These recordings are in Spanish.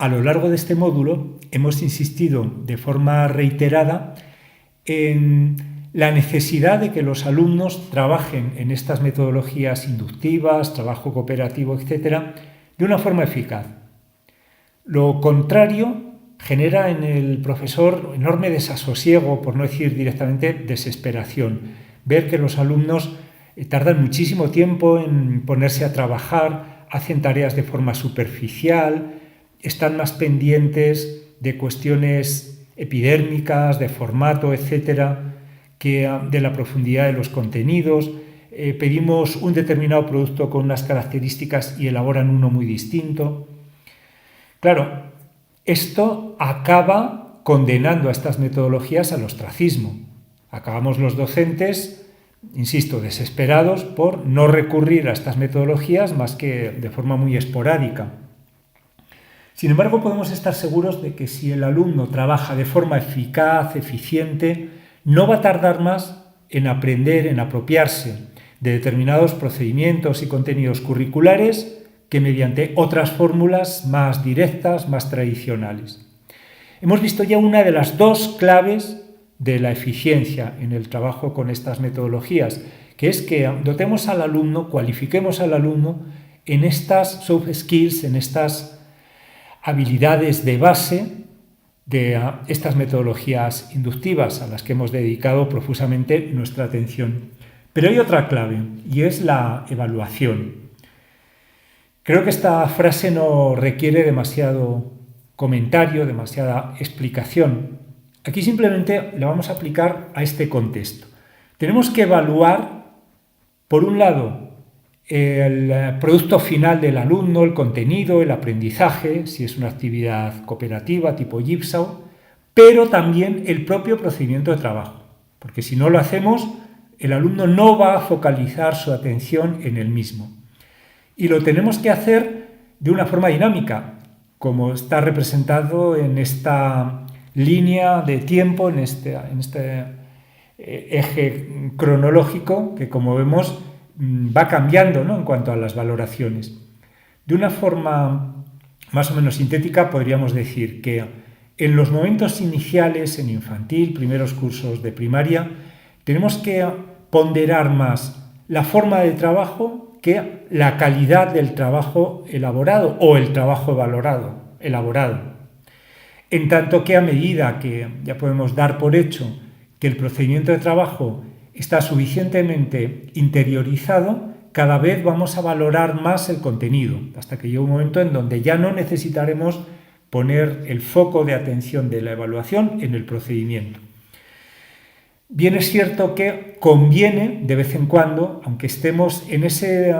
a lo largo de este módulo hemos insistido de forma reiterada en la necesidad de que los alumnos trabajen en estas metodologías inductivas, trabajo cooperativo, etcétera, de una forma eficaz. Lo contrario genera en el profesor enorme desasosiego, por no decir directamente desesperación. Ver que los alumnos tardan muchísimo tiempo en ponerse a trabajar, hacen tareas de forma superficial, están más pendientes de cuestiones epidérmicas, de formato, etcétera, que de la profundidad de los contenidos. Pedimos un determinado producto con unas características y elaboran uno muy distinto. Claro, esto acaba condenando a estas metodologías al ostracismo. Acabamos los docentes, insisto, desesperados por no recurrir a estas metodologías más que de forma muy esporádica. Sin embargo, podemos estar seguros de que si el alumno trabaja de forma eficaz, eficiente, no va a tardar más en aprender, en apropiarse de determinados procedimientos y contenidos curriculares que mediante otras fórmulas más directas, más tradicionales. Hemos visto ya una de las dos claves de la eficiencia en el trabajo con estas metodologías, que es que dotemos al alumno, cualifiquemos al alumno en estas soft skills, en estas habilidades de base de estas metodologías inductivas a las que hemos dedicado profusamente nuestra atención. Pero hay otra clave y es la evaluación. Creo que esta frase no requiere demasiado comentario, demasiada explicación. Aquí simplemente la vamos a aplicar a este contexto. Tenemos que evaluar, por un lado, el producto final del alumno, el contenido, el aprendizaje, si es una actividad cooperativa tipo Jigsaw, pero también el propio procedimiento de trabajo, porque si no lo hacemos, el alumno no va a focalizar su atención en el mismo. Y lo tenemos que hacer de una forma dinámica, como está representado en esta línea de tiempo, en este eje cronológico que, como vemos, va cambiando, ¿no?, en cuanto a las valoraciones. De una forma más o menos sintética podríamos decir que en los momentos iniciales, en infantil, primeros cursos de primaria, tenemos que ponderar más la forma de trabajo que la calidad del trabajo elaborado o el trabajo elaborado. En tanto que a medida que ya podemos dar por hecho que el procedimiento de trabajo está suficientemente interiorizado, cada vez vamos a valorar más el contenido, hasta que llegue un momento en donde ya no necesitaremos poner el foco de atención de la evaluación en el procedimiento. Bien es cierto que conviene de vez en cuando, aunque estemos en ese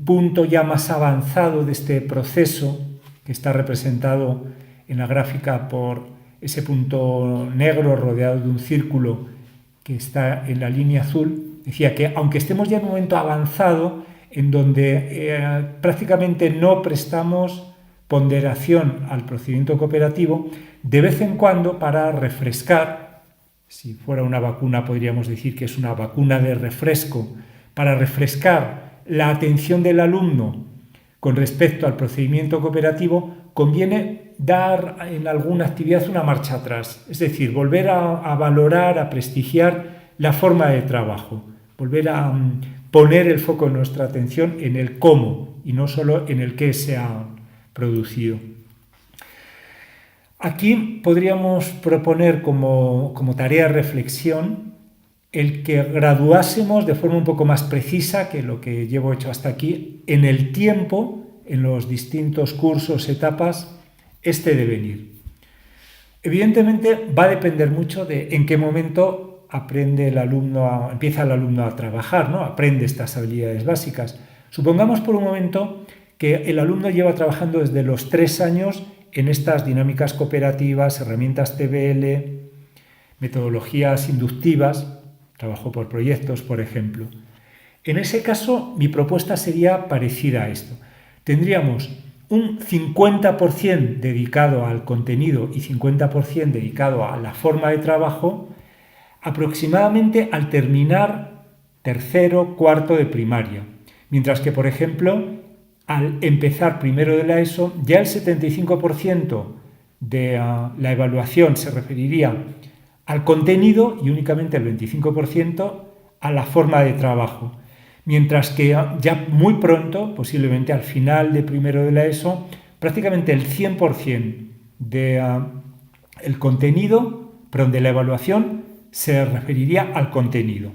punto ya más avanzado de este proceso, que está representado en la gráfica por ese punto negro rodeado de un círculo que está en la línea azul, decía que aunque estemos ya en un momento avanzado en donde prácticamente no prestamos ponderación al procedimiento cooperativo, de vez en cuando, para refrescar, si fuera una vacuna podríamos decir que es una vacuna de refresco, para refrescar la atención del alumno con respecto al procedimiento cooperativo, conviene dar en alguna actividad una marcha atrás, es decir, volver a valorar, a prestigiar la forma de trabajo, volver a poner el foco de nuestra atención en el cómo y no solo en el qué se ha producido. Aquí podríamos proponer como tarea de reflexión el que graduásemos de forma un poco más precisa que lo que llevo hecho hasta aquí en el tiempo, en los distintos cursos, etapas, este devenir. Evidentemente va a depender mucho de en qué momento empieza el alumno a trabajar, ¿no? Aprende estas habilidades básicas. Supongamos por un momento que el alumno lleva trabajando desde los 3 años en estas dinámicas cooperativas, herramientas TBL, metodologías inductivas, trabajo por proyectos, por ejemplo. En ese caso, mi propuesta sería parecida a esto. Tendríamos un 50% dedicado al contenido y 50% dedicado a la forma de trabajo, aproximadamente al terminar tercero, cuarto de primaria. Mientras que, por ejemplo, al empezar primero de la ESO, ya el 75% de la evaluación se referiría al contenido y únicamente el 25% a la forma de trabajo. Mientras que ya muy pronto, posiblemente al final de primero de la ESO, prácticamente el 100% de la evaluación se referiría al contenido.